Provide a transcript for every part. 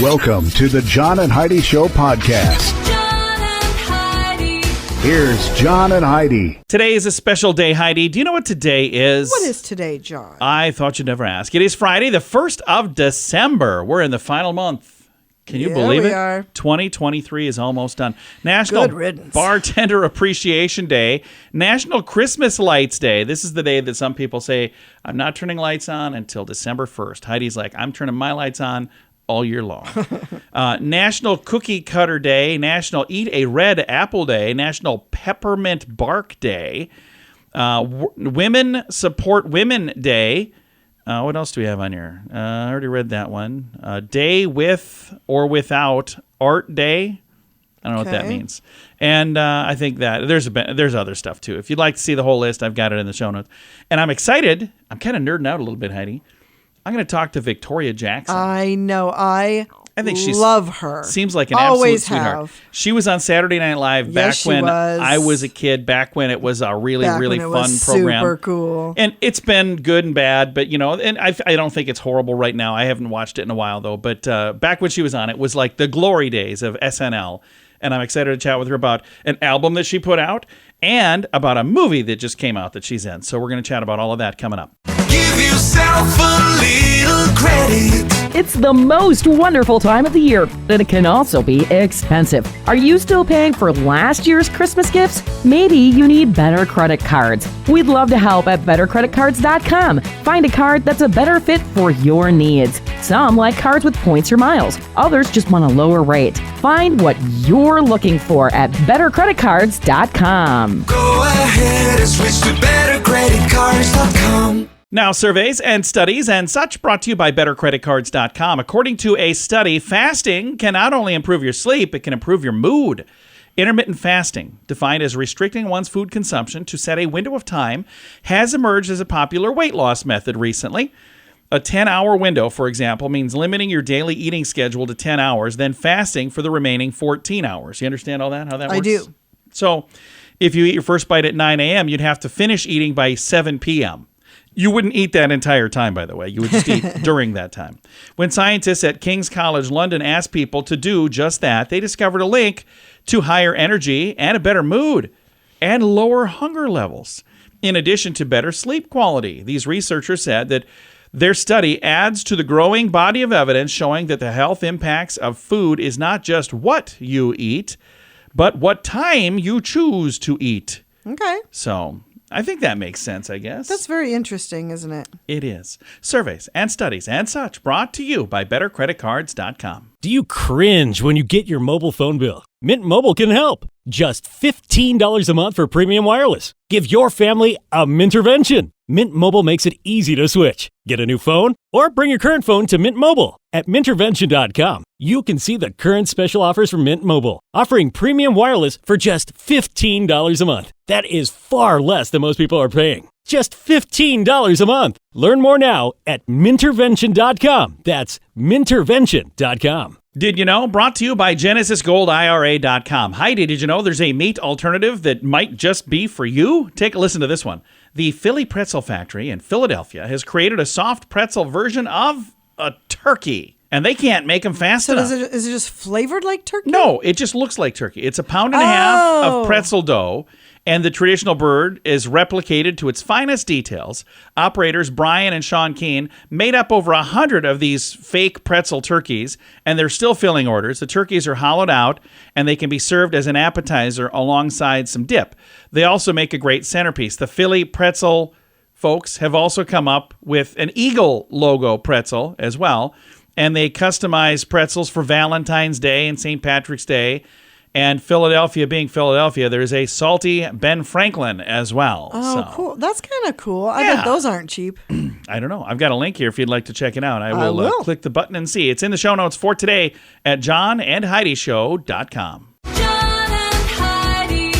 Welcome to the John and Heidi Show podcast. John and Heidi. Here's John and Heidi. Today is a special day, Heidi. Do you know what today is? What is today, John? I thought you'd never ask. It is Friday, the 1st of December. We're in the final month. Can you believe it? Are. 2023 is almost done. National Good riddance. Bartender Appreciation Day. National Christmas Lights Day. This is the day that some people say, I'm not turning lights on until December 1st. Heidi's like, I'm turning my lights on all year long. National Cookie Cutter Day. National Eat a Red Apple Day. National Peppermint Bark Day. Women Support Women Day. What else do we have on here? I already read that one. Day with or without Art Day. I don't know what that means. And I think that there's other stuff too. If you'd like to see the whole list, I've got it in the show notes. And I'm excited. I'm kind of nerding out a little bit, Heidi. I'm going to talk to Victoria Jackson. I know. I think she love her. Seems like an Always absolute sweetheart. have. She was on Saturday Night Live back Yes, she when was. I was a kid, back when it was a really Back really when it fun was program. Super cool. And it's been good and bad, but and I don't think it's horrible right now. I haven't watched it in a while though. But back when she was on, it was like the glory days of SNL. And I'm excited to chat with her about an album that she put out and about a movie that just came out that she's in. So we're going to chat about all of that coming up. Give yourself a little credit. It's the most wonderful time of the year, and it can also be expensive. Are you still paying for last year's Christmas gifts? Maybe you need better credit cards. We'd love to help at bettercreditcards.com. Find a card that's a better fit for your needs. Some like cards with points or miles. Others just want a lower rate. Find what you're looking for at bettercreditcards.com. Go ahead and switch to bettercreditcards.com. Now, surveys and studies and such brought to you by bettercreditcards.com. According to a study, fasting can not only improve your sleep, it can improve your mood. Intermittent fasting, defined as restricting one's food consumption to set a window of time, has emerged as a popular weight loss method recently. A 10-hour window, for example, means limiting your daily eating schedule to 10 hours, then fasting for the remaining 14 hours. You understand all that, how that works? I do. So if you eat your first bite at 9 a.m., you'd have to finish eating by 7 p.m. You wouldn't eat that entire time, by the way. You would just eat during that time. When scientists at King's College London asked people to do just that, they discovered a link to higher energy and a better mood and lower hunger levels, in addition to better sleep quality. These researchers said that their study adds to the growing body of evidence showing that the health impacts of food is not just what you eat, but what time you choose to eat. Okay. So I think that makes sense, I guess. That's very interesting, isn't it? It is. Surveys and studies and such brought to you by bettercreditcards.com. Do you cringe when you get your mobile phone bill? Mint Mobile can help. Just $15 a month for premium wireless. Give your family a Mintervention. Mint Mobile makes it easy to switch. Get a new phone or bring your current phone to Mint Mobile. At Mintervention.com, you can see the current special offers from Mint Mobile, offering premium wireless for just $15 a month. That is far less than most people are paying. Just $15 a month. Learn more now at Mintervention.com. That's Mintervention.com. Did you know? Brought to you by GenesisGoldIRA.com. Heidi, did you know there's a meat alternative that might just be for you? Take a listen to this one. The Philly Pretzel Factory in Philadelphia has created a soft pretzel version of a turkey. And they can't make them fast enough. So is it just flavored like turkey? No, it just looks like turkey. It's a pound and a half of pretzel dough, and the traditional bird is replicated to its finest details. Operators Brian and Sean Keane made up over 100 of these fake pretzel turkeys, and they're still filling orders. The turkeys are hollowed out, and they can be served as an appetizer alongside some dip. They also make a great centerpiece. The Philly Pretzel folks have also come up with an eagle logo pretzel as well, and they customize pretzels for Valentine's Day and St. Patrick's Day. And Philadelphia being Philadelphia, there's a salty Ben Franklin as well. Oh, so, cool. That's kind of cool. I Yeah. bet those aren't cheap. I don't know. I've got a link here if you'd like to check it out. I will, will. Click the button and see. It's in the show notes for today at johnandheidishow.com. John and Heidi.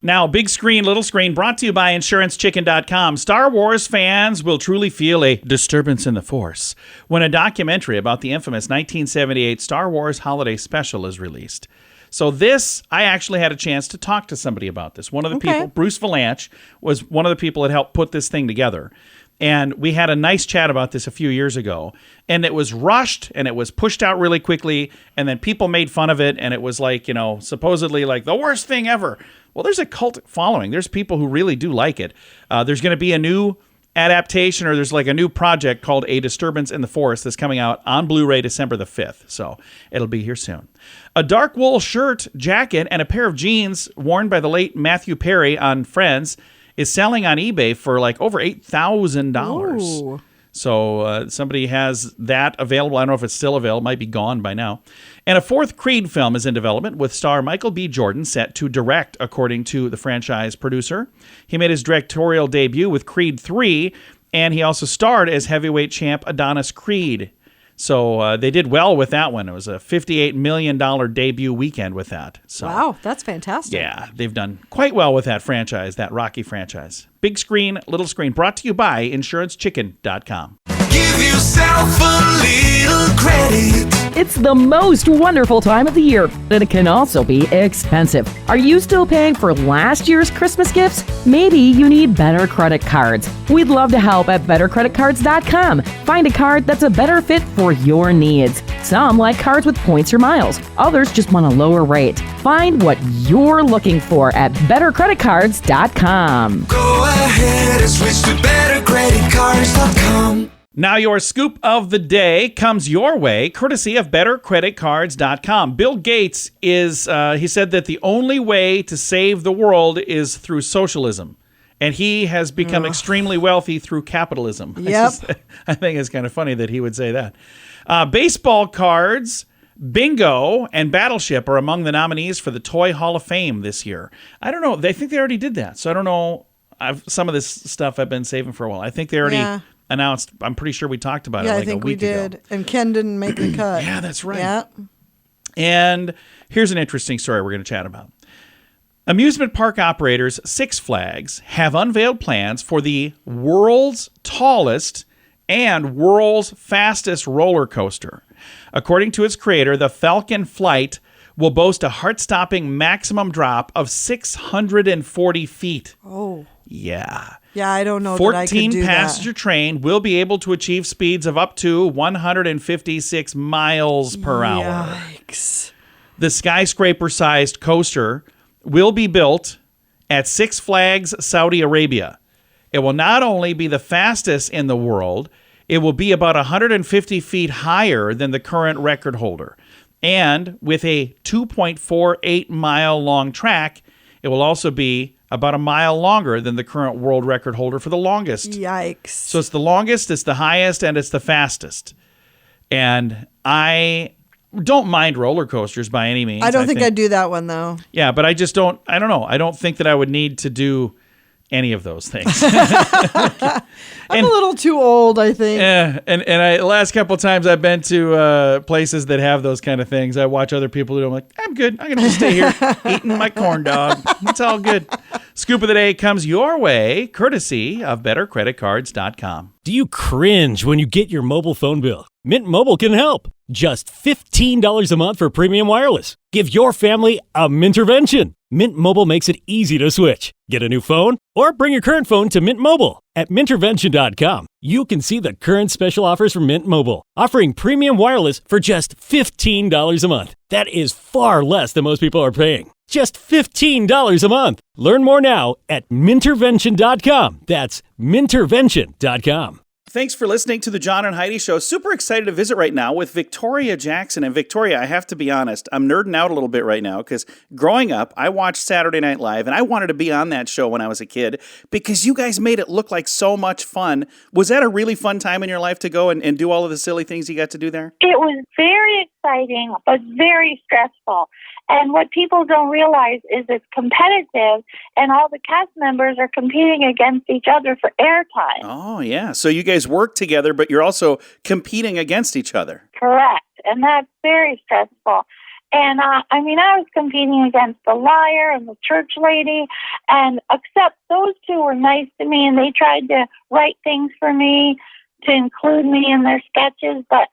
Now, big screen, little screen, brought to you by InsuranceChicken.com. Star Wars fans will truly feel a disturbance in the Force when a documentary about the infamous 1978 Star Wars Holiday Special is released. So this, I actually had a chance to talk to somebody about this. One of the people, Bruce Valanche, was one of the people that helped put this thing together. And we had a nice chat about this a few years ago. And it was rushed and it was pushed out really quickly. And then people made fun of it. And it was like, supposedly like the worst thing ever. Well, there's a cult following. There's people who really do like it. There's going to be a new adaptation, or there's like a new project called A Disturbance in the Forest that's coming out on Blu-ray December the 5th. So it'll be here soon. A dark wool shirt, jacket, and a pair of jeans worn by the late Matthew Perry on Friends is selling on eBay for like over $8,000. Ooh. So somebody has that available. I don't know if it's still available. It might be gone by now. And a fourth Creed film is in development with star Michael B. Jordan set to direct, according to the franchise producer. He made his directorial debut with Creed 3, and he also starred as heavyweight champ Adonis Creed. So they did well with that one. It was a $58 million debut weekend with that. So, Wow, that's fantastic. yeah, they've done quite well with that franchise, that Rocky franchise. Big screen, little screen, brought to you by InsuranceChicken.com. Give yourself a little credit. It's the most wonderful time of the year, but it can also be expensive. Are you still paying for last year's Christmas gifts? Maybe you need better credit cards. We'd love to help at bettercreditcards.com. Find a card that's a better fit for your needs. Some like cards with points or miles. Others just want a lower rate. Find what you're looking for at bettercreditcards.com. Go ahead and switch to bettercreditcards.com. Now your scoop of the day comes your way, courtesy of bettercreditcards.com. Bill Gates he said that the only way to save the world is through socialism. And he has become extremely wealthy through capitalism. Yep. I think it's kind of funny that he would say that. Baseball cards, Bingo, and Battleship are among the nominees for the Toy Hall of Fame this year. I don't know. They think they already did that. So I don't know. Some of this stuff I've been saving for a while. I think they already announced. I'm pretty sure we talked about it like I think a week we did. ago. And Ken didn't make the cut. Yeah, that's right. Yeah. And here's an interesting story we're going to chat about. Amusement park operators Six Flags have unveiled plans for the world's tallest and world's fastest roller coaster. According to its creator, the Falcon Flight will boast a heart-stopping maximum drop of 640 feet. Oh. Yeah. Yeah, I don't know that I could do 14-passenger train will be able to achieve speeds of up to 156 miles per hour. Yikes. The skyscraper-sized coaster will be built at Six Flags Saudi Arabia. It will not only be the fastest in the world, it will be about 150 feet higher than the current record holder. And with a 2.48 mile long track, it will also be about a mile longer than the current world record holder for the longest. Yikes. So it's the longest, it's the highest, and it's the fastest. And I don't mind roller coasters by any means. I don't think I'd do that one, though. Yeah, but I just don't, I don't know. I don't think that I would need to do any of those things. I'm a little too old, I think. Yeah, and the last couple of times I've been to places that have those kind of things, I watch other people do it. I'm like, I'm good. I'm going to just stay here eating my corn dog. It's all good. Scoop of the day comes your way, courtesy of bettercreditcards.com. Do you cringe when you get your mobile phone bill? Mint Mobile can help. Just $15 a month for premium wireless. Give your family a Mintervention. Mint Mobile makes it easy to switch. Get a new phone or bring your current phone to Mint Mobile. At Mintervention.com, you can see the current special offers from Mint Mobile, offering premium wireless for just $15 a month. That is far less than most people are paying. Just $15 a month. Learn more now at Mintervention.com. That's Mintervention.com. Thanks for listening to the John and Heidi Show. Super excited to visit right now with Victoria Jackson. And Victoria, I have to be honest, I'm nerding out a little bit right now because growing up, I watched Saturday Night Live and I wanted to be on that show when I was a kid because you guys made it look like so much fun. Was that a really fun time in your life to go and do all of the silly things you got to do there? It was very exciting, but very stressful. And what people don't realize is it's competitive, and all the cast members are competing against each other for airtime. Oh, yeah. So you guys work together, but you're also competing against each other. Correct. And that's very stressful. And, I was competing against the liar and the church lady, and except those two were nice to me, and they tried to write things for me to include me in their sketches, but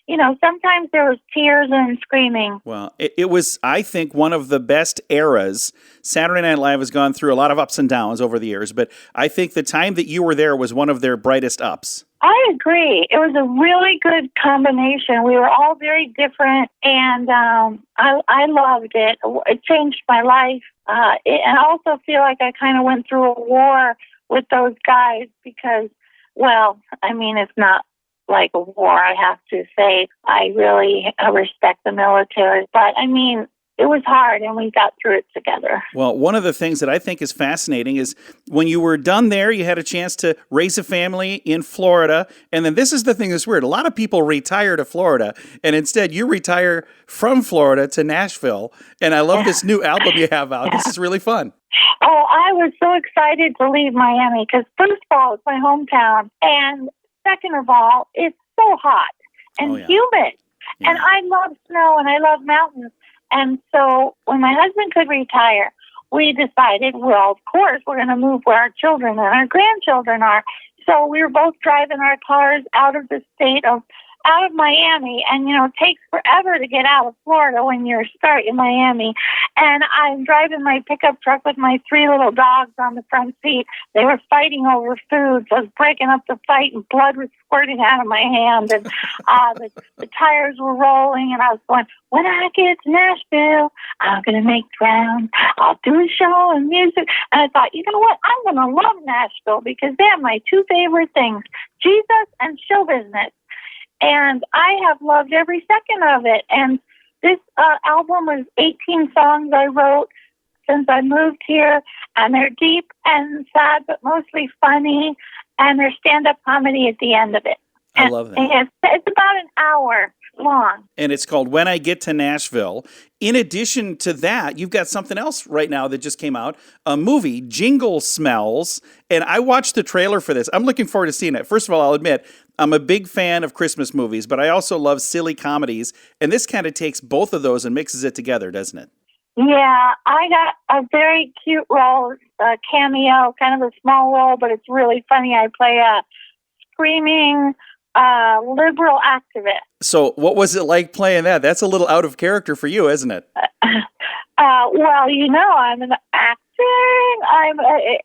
sometimes there was tears and screaming. Well, it was, I think, one of the best eras. Saturday Night Live has gone through a lot of ups and downs over the years, but I think the time that you were there was one of their brightest ups. I agree. It was a really good combination. We were all very different, and I loved it. It changed my life. And I also feel like I kind of went through a war with those guys because, well, I mean, it's not like a war, I have to say. I really respect the military. But, I mean, it was hard, and we got through it together. Well, one of the things that I think is fascinating is when you were done there, you had a chance to raise a family in Florida. And then this is the thing that's weird. A lot of people retire to Florida, and instead you retire from Florida to Nashville. And I love this new album you have out. This is really fun. Oh, I was so excited to leave Miami because, first of all, it's my hometown. And second of all, it's so hot and humid. Yeah. And I love snow and I love mountains. And so when my husband could retire, we decided, well, of course, we're going to move where our children and our grandchildren are. So we were both driving our cars out of the state out of Miami. And, it takes forever to get out of Florida when you're starting in Miami. And I'm driving my pickup truck with my 3 little dogs on the front seat. They were fighting over food. So I was breaking up the fight and blood was squirting out of my hand. And the tires were rolling. And I was going, when I get to Nashville, I'm going to make ground. I'll do a show and music. And I thought, you know what? I'm going to love Nashville because they have my 2 favorite things, Jesus and show business. And I have loved every second of it. And this album was 18 songs I wrote since I moved here. And they're deep and sad, but mostly funny. And there's stand-up comedy at the end of it. I love that. It's about an hour long. And it's called When I Get to Nashville. In addition to that, you've got something else right now that just came out, a movie, Jingle Smells. And I watched the trailer for this. I'm looking forward to seeing it. First of all, I'll admit, I'm a big fan of Christmas movies, but I also love silly comedies. And this kind of takes both of those and mixes it together, doesn't it? Yeah, I got a very cute role, a cameo, kind of a small role, but it's really funny. I play a screaming liberal activist. So what was it like playing that? That's a little out of character for you, isn't it? Well, I'm an actor.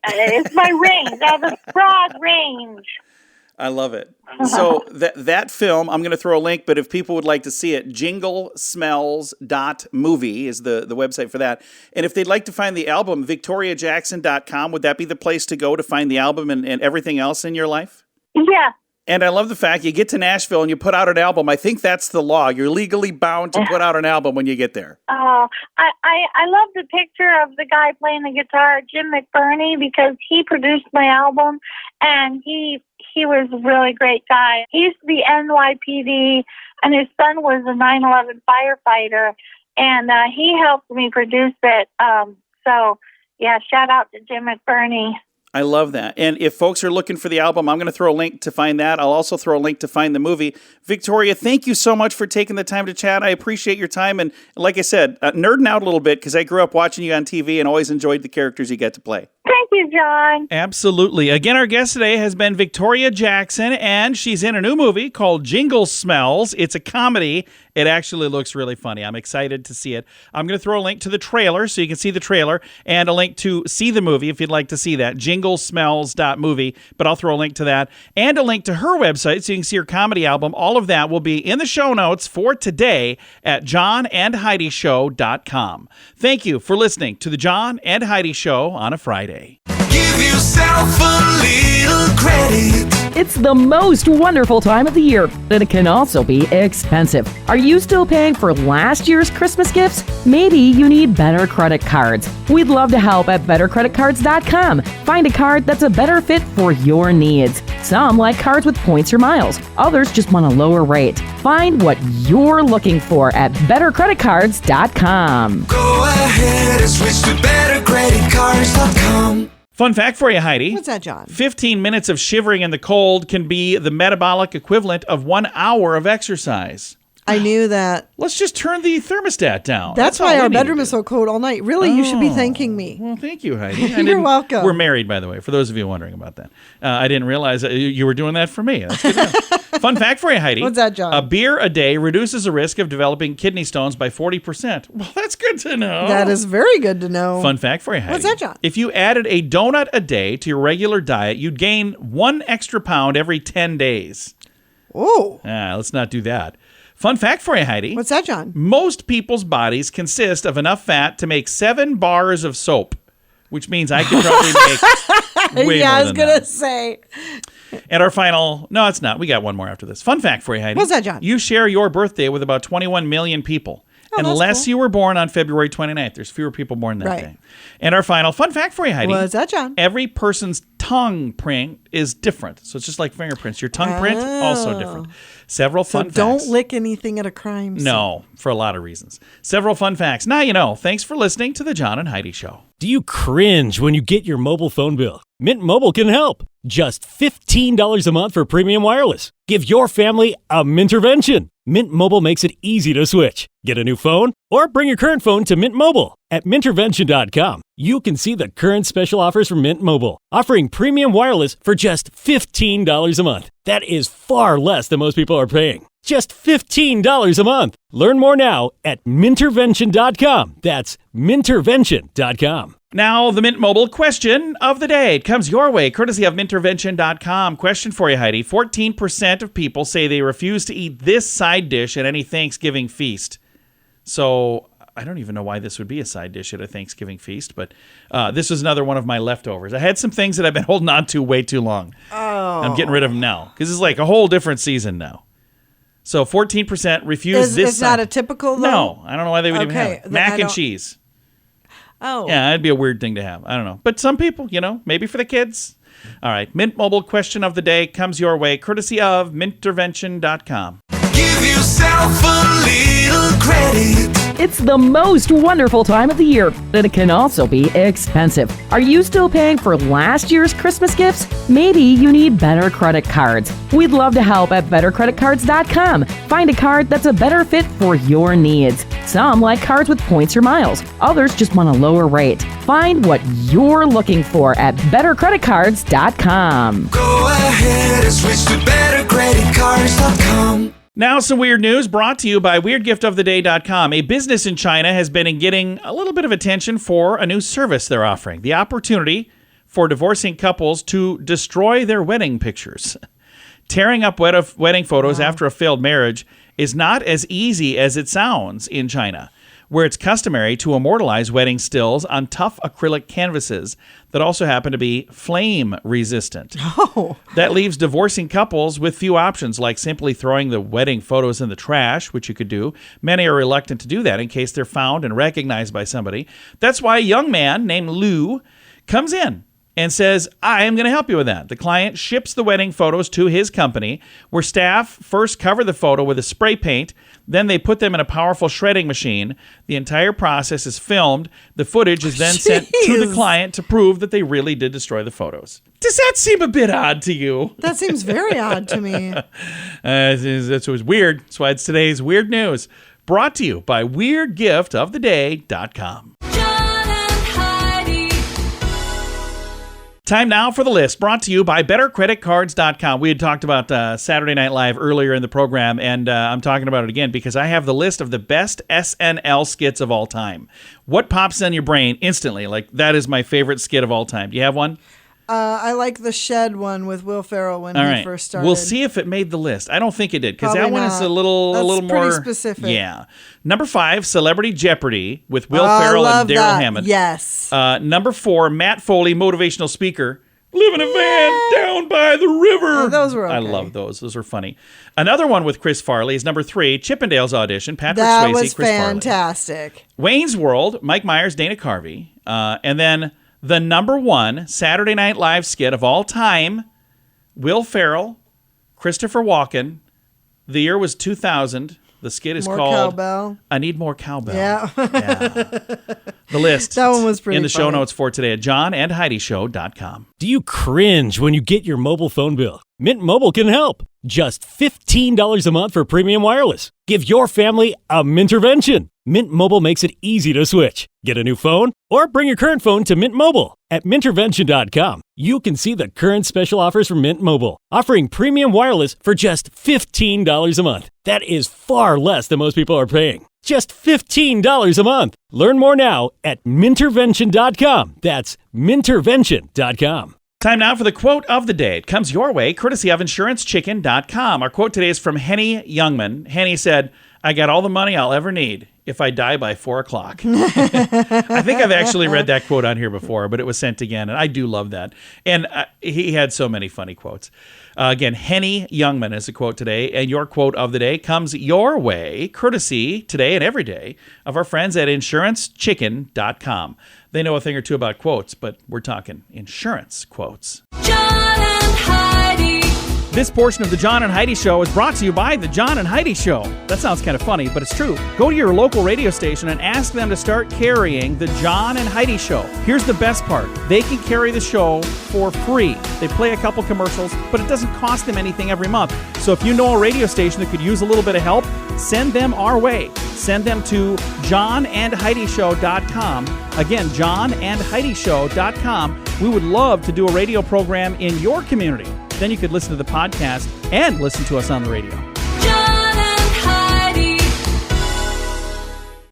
It's my range. I have a broad range. I love it. So that film, I'm going to throw a link, but if people would like to see it, jinglesmells.movie is the website for that. And if they'd like to find the album, victoriajackson.com, would that be the place to go to find the album and everything else in your life? Yeah. And I love the fact you get to Nashville and you put out an album. I think that's the law. You're legally bound to put out an album when you get there. I love the picture of the guy playing the guitar, Jim McBurney, because he produced my album, and he was a really great guy. He used to be NYPD, and his son was a 9/11 firefighter, and he helped me produce it. So, shout out to Jim McBurney. I love that. And if folks are looking for the album, I'm going to throw a link to find that. I'll also throw a link to find the movie. Victoria, thank you so much for taking the time to chat. I appreciate your time. And like I said, nerding out a little bit because I grew up watching you on TV and always enjoyed the characters you get to play. Thank you, John. Absolutely. Again, our guest today has been Victoria Jackson, and she's in a new movie called Jingle Smells. It's a comedy. It actually looks really funny. I'm excited to see it. I'm going to throw a link to the trailer so you can see the trailer, and a link to see the movie if you'd like to see that, jinglesmells.movie, but I'll throw a link to that, and a link to her website so you can see her comedy album. All of that will be in the show notes for today at johnandheidishow.com. Thank you for listening to the John and Heidi Show on a Friday. Give yourself a little credit. It's the most wonderful time of the year, and it can also be expensive. Are you still paying for last year's Christmas gifts? Maybe you need better credit cards. We'd love to help at bettercreditcards.com. Find a card that's a better fit for your needs. Some like cards with points or miles. Others just want a lower rate. Find what you're looking for at bettercreditcards.com. Go ahead and switch to bettercreditcards.com. Fun fact for you, Heidi. What's that, John? 15 minutes of shivering in the cold can be the metabolic equivalent of 1 hour of exercise. I knew that. Let's just turn the thermostat down. That's all why we our need to bedroom do. is so cold all night. Really, you should be thanking me. Well, thank you, Heidi. You're welcome. We're married, by the way, for those of you wondering about that. I didn't realize that you were doing that for me. That's good enough. Fun fact for you, Heidi. What's that, John? A beer a day reduces the risk of developing kidney stones by 40%. Well, that's good to know. That is very good to know. Fun fact for you, Heidi. What's that, John? If you added a donut a day to your regular diet, you'd gain 1 extra pound every 10 days. Oh. Let's not do that. Fun fact for you, Heidi. What's that, John? Most people's bodies consist of enough fat to make 7 bars of soap, which means I could probably make way more I was than going that. to say. And our final, no, it's not. We got one more after this. Fun fact for you, Heidi. What's that, John? You share your birthday with about 21 million people. that's Unless cool. you were born on February 29th. There's fewer people born that Right. day. And our final fun fact for you, Heidi. What's that, John? Every person's tongue print is different. So it's just like fingerprints. Your tongue print, also different. Several So fun facts. don't lick anything at a crime scene. No, for a lot of reasons. Several fun facts. Now you know. Thanks for listening to The John and Heidi Show. Do you cringe when you get your mobile phone bill? Mint Mobile can help. Just $15 a month for premium wireless. Give your family a Mintervention. Mint Mobile makes it easy to switch. Get a new phone or bring your current phone to Mint Mobile. At Mintervention.com, you can see the current special offers from Mint Mobile, offering premium wireless for just $15 a month. That is far less than most people are paying. Just $15 a month. Learn more now at Mintervention.com. That's Mintervention.com. Now, the Mint Mobile question of the day. It comes your way, courtesy of Mintervention.com. Question for you, Heidi. 14% of people say they refuse to eat this side dish at any Thanksgiving feast. So, I don't even know why this would be a side dish at a Thanksgiving feast, but this was another one of my leftovers. I had some things that I've been holding on to way too long. Oh. I'm getting rid of them now, because it's like a whole different season now. So, 14% refuse this It's not side. a typical, though? No, I don't know why they would even have Okay, it. then Mac I and don't- cheese. Oh. Yeah, that'd be a weird thing to have. I don't know. But some people, maybe for the kids. All right. Mint Mobile question of the day comes your way, courtesy of Mintervention.com. Give yourself a little credit. It's the most wonderful time of the year, and it can also be expensive. Are you still paying for last year's Christmas gifts? Maybe you need better credit cards. We'd love to help at bettercreditcards.com. Find a card that's a better fit for your needs. Some like cards with points or miles. Others just want a lower rate. Find what you're looking for at bettercreditcards.com. Go ahead and switch to bettercreditcards.com. Now, some weird news brought to you by WeirdGiftOfTheDay.com. A business in China has been getting a little bit of attention for a new service they're offering. The opportunity for divorcing couples to destroy their wedding pictures. Tearing up wedding photos after a failed marriage is not as easy as it sounds in China, where it's customary to immortalize wedding stills on tough acrylic canvases that also happen to be flame resistant. Oh. That leaves divorcing couples with few options, like simply throwing the wedding photos in the trash, which you could do. Many are reluctant to do that in case they're found and recognized by somebody. That's why a young man named Lou comes in and says, I am going to help you with that. The client ships the wedding photos to his company, where staff first cover the photo with a spray paint. Then they put them in a powerful shredding machine. The entire process is filmed. The footage is then sent to the Jeez. client to prove that they really did destroy the photos. Does that seem a bit odd to you? That seems very odd to me. That's what's weird. That's why it's today's weird news. Brought to you by WeirdGiftOfTheDay.com. John and Heidi. Time now for the list, brought to you by BetterCreditCards.com. We had talked about Saturday Night Live earlier in the program, and I'm talking about it again because I have the list of the best SNL skits of all time. What pops in your brain instantly? Like, that is my favorite skit of all time. Do you have one? I like the shed one with Will Ferrell when All he right. first started. We'll see if it made the list. I don't think it did, because that Probably one is not. a little That's more pretty specific. Yeah. Number 5, Celebrity Jeopardy with Will I Ferrell love and Daryl that. Hammond. Yes. Number 4, Matt Foley, motivational speaker. Live in a van down by the river. Oh, those were okay. I love those. Those are funny. Another one with Chris Farley is number 3, Chippendales audition. Patrick That Swayze, was Chris Farley. fantastic. Wayne's World, Mike Myers, Dana Carvey. And then the number 1 Saturday Night Live skit of all time, Will Ferrell, Christopher Walken. The year was 2000. The skit is More called cowbell. I Need More Cowbell. Yeah. The list. That one was pretty in the show funny. notes for today at johnandheidishow.com. Do you cringe when you get your mobile phone bill? Mint Mobile can help. Just $15 a month for premium wireless. Give your family a Mintervention. Mint Mobile makes it easy to switch. Get a new phone or bring your current phone to Mint Mobile. At Mintervention.com, you can see the current special offers from Mint Mobile, offering premium wireless for just $15 a month. That is far less than most people are paying. Just $15 a month. Learn more now at Mintervention.com. That's Mintervention.com. Time now for the quote of the day. It comes your way, courtesy of InsuranceChicken.com. Our quote today is from Henny Youngman. Henny said, "I got all the money I'll ever need if I die by 4 o'clock." I think I've actually read that quote on here before, but it was sent again, and I do love that. And he had so many funny quotes. Again, Henny Youngman is the quote today, and your quote of the day comes your way, courtesy today and every day of our friends at InsuranceChicken.com. They know a thing or two about quotes, but we're talking insurance quotes. John and Heidi. This portion of the John and Heidi Show is brought to you by the John and Heidi Show. That sounds kind of funny, but it's true. Go to your local radio station and ask them to start carrying the John and Heidi Show. Here's the best part. They can carry the show for free. They play a couple commercials, but it doesn't cost them anything every month. So if you know a radio station that could use a little bit of help, send them our way. Send them to johnandheidishow.com. Again, johnandheidishow.com. We would love to do a radio program in your community. Then you could listen to the podcast and listen to us on the radio. John and Heidi.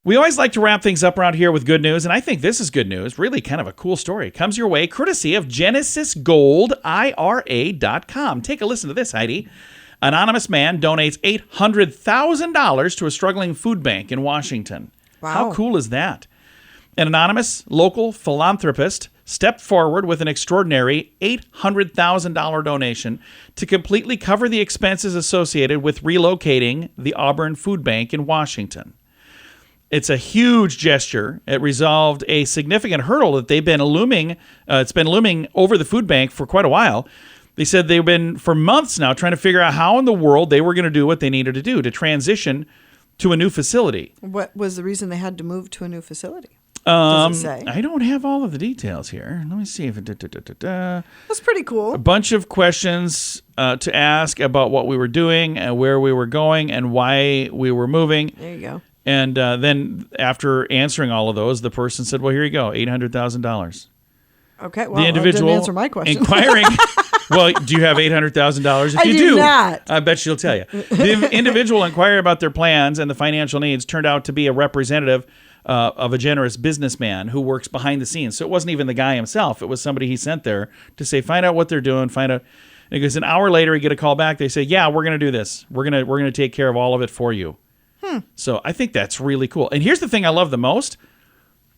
We always like to wrap things up around here with good news, and I think this is good news. Really kind of a cool story. It comes your way courtesy of GenesisGoldIRA.com. Take a listen to this, Heidi. Anonymous man donates $800,000 to a struggling food bank in Washington. Wow. How cool is that? An anonymous local philanthropist stepped forward with an extraordinary $800,000 donation to completely cover the expenses associated with relocating the Auburn Food Bank in Washington. It's a huge gesture. It resolved a significant hurdle that they've been looming. It's been looming over the food bank for quite a while. They said they've been for months now trying to figure out how in the world they were going to do what they needed to do to transition to a new facility. What was the reason they had to move to a new facility? Does it say? I don't have all of the details here. Let me see if it. That's pretty cool. A bunch of questions to ask about what we were doing and where we were going and why we were moving. There you go. And then after answering all of those, the person said, "Well, here you go, $800,000." Okay. Well, The individual that didn't answer my question. inquiring. Well, do you have $800,000? If I you do not. I bet she'll tell you. The individual inquiring about their plans and the financial needs turned out to be a representative of a generous businessman who works behind the scenes. So it wasn't even the guy himself. It was somebody he sent there to say, find out what they're doing, find out. And because an hour later, he get a call back. They say, yeah, we're going to do this. We're going to take care of all of it for you. So I think that's really cool. And here's the thing I love the most,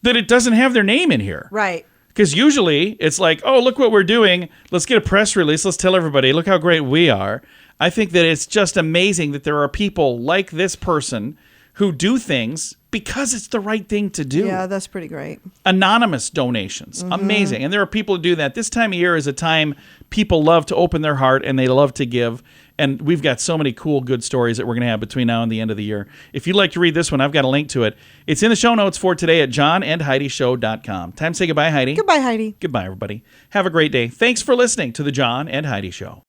that it doesn't have their name in here. Right. Because usually it's like, oh, look what we're doing. Let's get a press release. Let's tell everybody, look how great we are. I think that it's just amazing that there are people like this person who do things because it's the right thing to do. Yeah, that's pretty great. Anonymous donations. Amazing. And there are people who do that. This time of year is a time people love to open their heart and they love to give. And we've got so many cool, good stories that we're going to have between now and the end of the year. If you'd like to read this one, I've got a link to it. It's in the show notes for today at johnandheidishow.com. Time to say goodbye, Heidi. Goodbye, Heidi. Goodbye, everybody. Have a great day. Thanks for listening to the John and Heidi Show.